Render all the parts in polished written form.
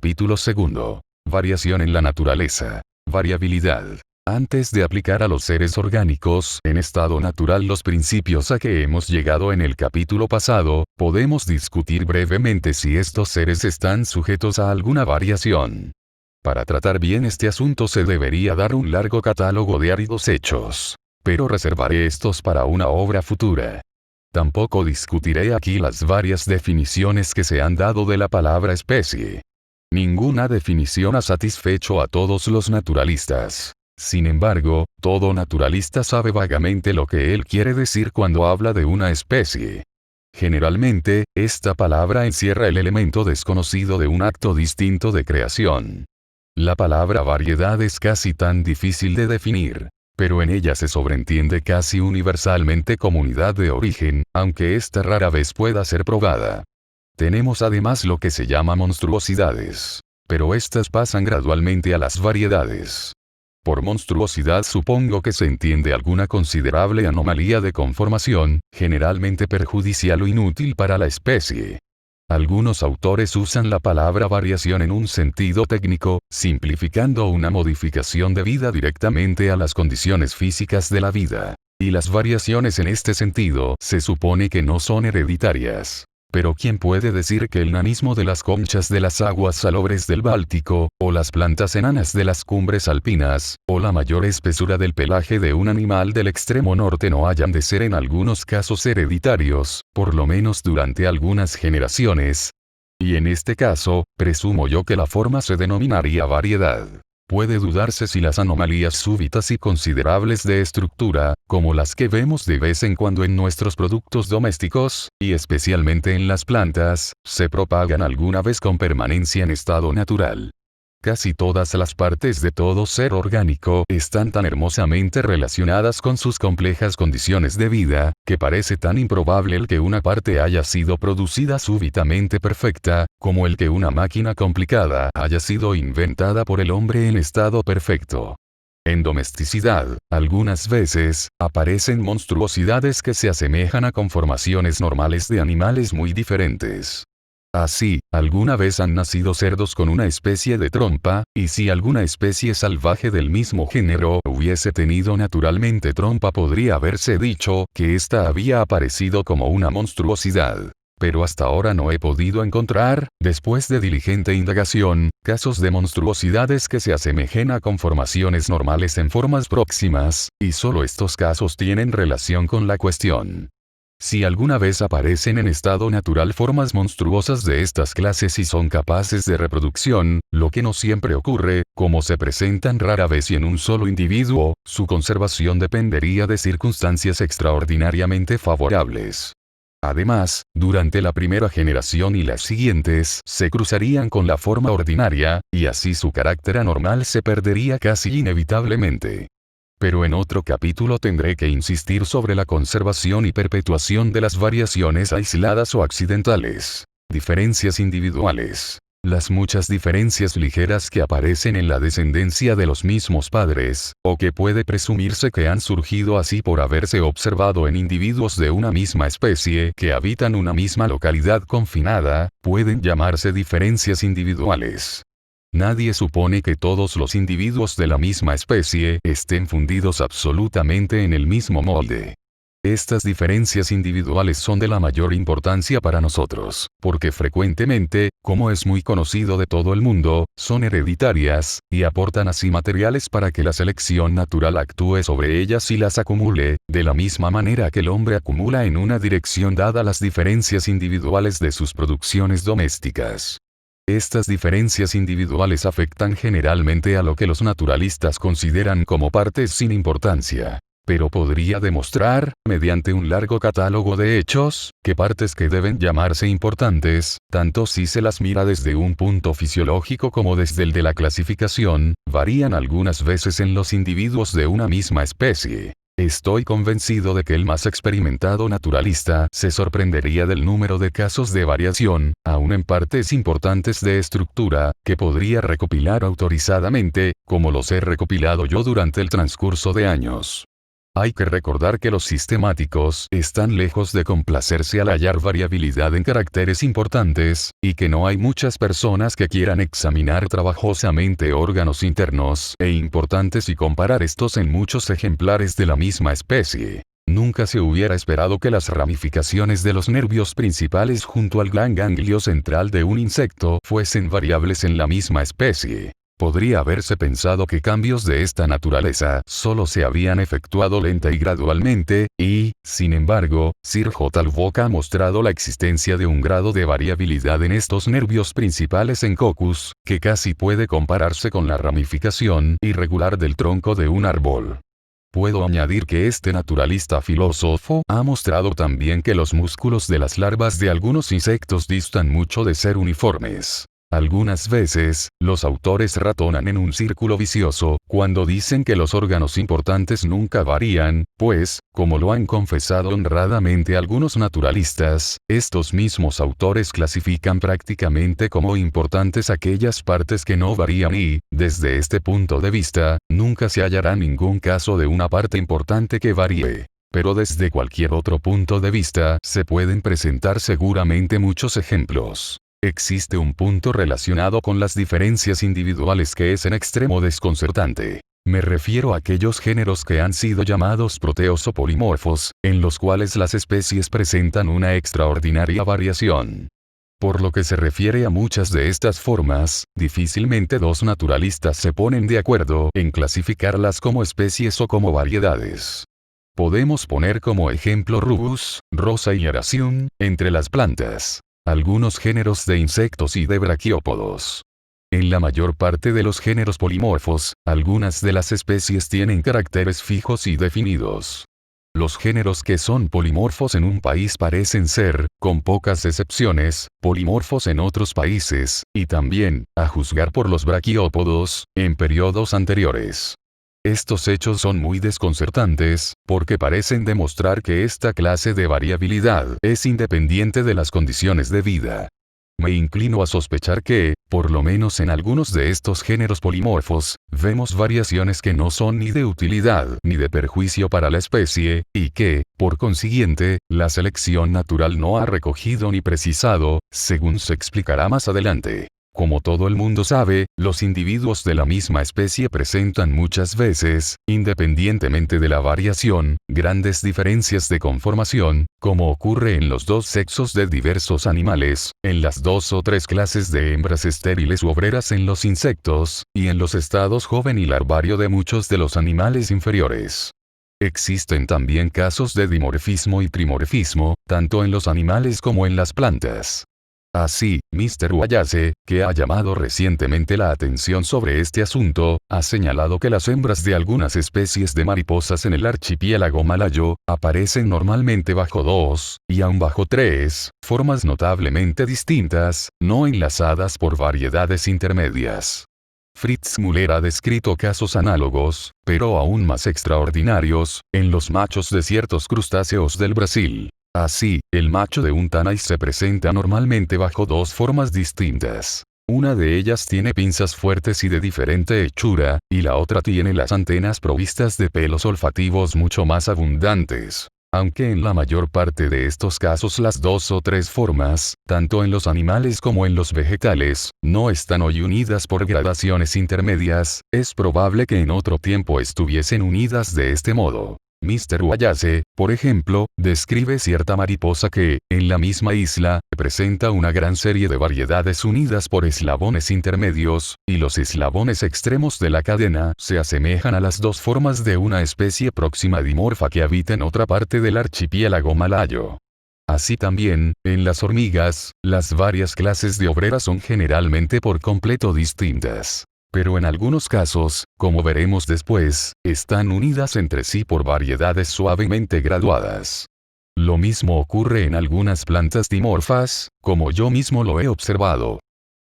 Capítulo segundo. Variación en la naturaleza. Variabilidad. Antes de aplicar a los seres orgánicos en estado natural los principios a que hemos llegado en el capítulo pasado, podemos discutir brevemente si estos seres están sujetos a alguna variación. Para tratar bien este asunto se debería dar un largo catálogo de áridos hechos. Pero reservaré estos para una obra futura. Tampoco discutiré aquí las varias definiciones que se han dado de la palabra especie. Ninguna definición ha satisfecho a todos los naturalistas. Sin embargo, todo naturalista sabe vagamente lo que él quiere decir cuando habla de una especie. Generalmente, esta palabra encierra el elemento desconocido de un acto distinto de creación. La palabra variedad es casi tan difícil de definir, pero en ella se sobreentiende casi universalmente comunidad de origen, aunque esta rara vez pueda ser probada. Tenemos además lo que se llama monstruosidades, pero estas pasan gradualmente a las variedades. Por monstruosidad supongo que se entiende alguna considerable anomalía de conformación, generalmente perjudicial o inútil para la especie. Algunos autores usan la palabra variación en un sentido técnico, simplificando una modificación debida directamente a las condiciones físicas de la vida. Y las variaciones en este sentido se supone que no son hereditarias. Pero ¿quién puede decir que el nanismo de las conchas de las aguas salobres del Báltico, o las plantas enanas de las cumbres alpinas, o la mayor espesura del pelaje de un animal del extremo norte no hayan de ser en algunos casos hereditarios, por lo menos durante algunas generaciones? Y en este caso, presumo yo que la forma se denominaría variedad. Puede dudarse si las anomalías súbitas y considerables de estructura, como las que vemos de vez en cuando en nuestros productos domésticos, y especialmente en las plantas, se propagan alguna vez con permanencia en estado natural. Casi todas las partes de todo ser orgánico están tan hermosamente relacionadas con sus complejas condiciones de vida, que parece tan improbable el que una parte haya sido producida súbitamente perfecta, como el que una máquina complicada haya sido inventada por el hombre en estado perfecto. En domesticidad, algunas veces, aparecen monstruosidades que se asemejan a conformaciones normales de animales muy diferentes. Así, alguna vez han nacido cerdos con una especie de trompa, y si alguna especie salvaje del mismo género hubiese tenido naturalmente trompa podría haberse dicho que ésta había aparecido como una monstruosidad. Pero hasta ahora no he podido encontrar, después de diligente indagación, casos de monstruosidades que se asemejen a conformaciones normales en formas próximas, y solo estos casos tienen relación con la cuestión. Si alguna vez aparecen en estado natural formas monstruosas de estas clases y son capaces de reproducción, lo que no siempre ocurre, como se presentan rara vez y en un solo individuo, su conservación dependería de circunstancias extraordinariamente favorables. Además, durante la primera generación y las siguientes se cruzarían con la forma ordinaria, y así su carácter anormal se perdería casi inevitablemente. Pero en otro capítulo tendré que insistir sobre la conservación y perpetuación de las variaciones aisladas o accidentales. Diferencias individuales. Las muchas diferencias ligeras que aparecen en la descendencia de los mismos padres, o que puede presumirse que han surgido así por haberse observado en individuos de una misma especie que habitan una misma localidad confinada, pueden llamarse diferencias individuales. Nadie supone que todos los individuos de la misma especie estén fundidos absolutamente en el mismo molde. Estas diferencias individuales son de la mayor importancia para nosotros, porque frecuentemente, como es muy conocido de todo el mundo, son hereditarias, y aportan así materiales para que la selección natural actúe sobre ellas y las acumule, de la misma manera que el hombre acumula en una dirección dada las diferencias individuales de sus producciones domésticas. Estas diferencias individuales afectan generalmente a lo que los naturalistas consideran como partes sin importancia. Pero podría demostrar, mediante un largo catálogo de hechos, que partes que deben llamarse importantes, tanto si se las mira desde un punto fisiológico como desde el de la clasificación, varían algunas veces en los individuos de una misma especie. Estoy convencido de que el más experimentado naturalista se sorprendería del número de casos de variación, aun en partes importantes de estructura, que podría recopilar autorizadamente, como los he recopilado yo durante el transcurso de años. Hay que recordar que los sistemáticos están lejos de complacerse al hallar variabilidad en caracteres importantes, y que no hay muchas personas que quieran examinar trabajosamente órganos internos e importantes y comparar estos en muchos ejemplares de la misma especie. Nunca se hubiera esperado que las ramificaciones de los nervios principales junto al gran ganglio central de un insecto fuesen variables en la misma especie. Podría haberse pensado que cambios de esta naturaleza solo se habían efectuado lenta y gradualmente, y, sin embargo, Sir J. Lubbock ha mostrado la existencia de un grado de variabilidad en estos nervios principales en Coccus, que casi puede compararse con la ramificación irregular del tronco de un árbol. Puedo añadir que este naturalista filósofo ha mostrado también que los músculos de las larvas de algunos insectos distan mucho de ser uniformes. Algunas veces, los autores ratonan en un círculo vicioso, cuando dicen que los órganos importantes nunca varían, pues, como lo han confesado honradamente algunos naturalistas, estos mismos autores clasifican prácticamente como importantes aquellas partes que no varían y, desde este punto de vista, nunca se hallará ningún caso de una parte importante que varíe. Pero desde cualquier otro punto de vista, se pueden presentar seguramente muchos ejemplos. Existe un punto relacionado con las diferencias individuales que es en extremo desconcertante. Me refiero a aquellos géneros que han sido llamados proteos o polimorfos, en los cuales las especies presentan una extraordinaria variación. Por lo que se refiere a muchas de estas formas, difícilmente dos naturalistas se ponen de acuerdo en clasificarlas como especies o como variedades. Podemos poner como ejemplo Rubus, Rosa y Aracium, entre las plantas. Algunos géneros de insectos y de braquiópodos. En la mayor parte de los géneros polimorfos, algunas de las especies tienen caracteres fijos y definidos. Los géneros que son polimorfos en un país parecen ser, con pocas excepciones, polimorfos en otros países, y también, a juzgar por los braquiópodos, en periodos anteriores. Estos hechos son muy desconcertantes, porque parecen demostrar que esta clase de variabilidad es independiente de las condiciones de vida. Me inclino a sospechar que, por lo menos en algunos de estos géneros polimorfos, vemos variaciones que no son ni de utilidad ni de perjuicio para la especie, y que, por consiguiente, la selección natural no ha recogido ni precisado, según se explicará más adelante. Como todo el mundo sabe, los individuos de la misma especie presentan muchas veces, independientemente de la variación, grandes diferencias de conformación, como ocurre en los dos sexos de diversos animales, en las dos o tres clases de hembras estériles u obreras en los insectos, y en los estados joven y larvario de muchos de los animales inferiores. Existen también casos de dimorfismo y trimorfismo, tanto en los animales como en las plantas. Así, Mr. Wallace, que ha llamado recientemente la atención sobre este asunto, ha señalado que las hembras de algunas especies de mariposas en el archipiélago malayo, aparecen normalmente bajo 2, y aun bajo 3, formas notablemente distintas, no enlazadas por variedades intermedias. Fritz Müller ha descrito casos análogos, pero aún más extraordinarios, en los machos de ciertos crustáceos del Brasil. Así, el macho de un tanais se presenta normalmente bajo dos formas distintas. Una de ellas tiene pinzas fuertes y de diferente hechura, y la otra tiene las antenas provistas de pelos olfativos mucho más abundantes. Aunque en la mayor parte de estos casos las dos o tres formas, tanto en los animales como en los vegetales, no están hoy unidas por gradaciones intermedias, es probable que en otro tiempo estuviesen unidas de este modo. Mr. Wallace, por ejemplo, describe cierta mariposa que, en la misma isla, presenta una gran serie de variedades unidas por eslabones intermedios, y los eslabones extremos de la cadena se asemejan a las dos formas de una especie próxima dimorfa que habita en otra parte del archipiélago malayo. Así también, en las hormigas, las varias clases de obreras son generalmente por completo distintas. Pero en algunos casos, como veremos después, están unidas entre sí por variedades suavemente graduadas. Lo mismo ocurre en algunas plantas dimorfas, como yo mismo lo he observado.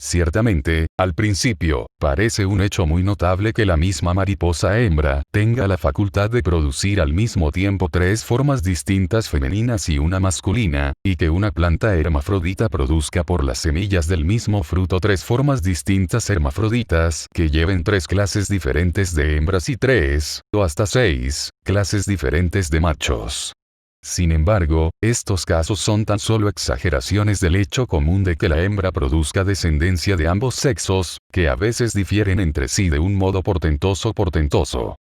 Ciertamente, al principio, parece un hecho muy notable que la misma mariposa hembra tenga la facultad de producir al mismo tiempo tres formas distintas femeninas y una masculina, y que una planta hermafrodita produzca por las semillas del mismo fruto tres formas distintas hermafroditas que lleven tres clases diferentes de hembras y tres, o hasta seis, clases diferentes de machos. Sin embargo, estos casos son tan solo exageraciones del hecho común de que la hembra produzca descendencia de ambos sexos, que a veces difieren entre sí de un modo portentoso.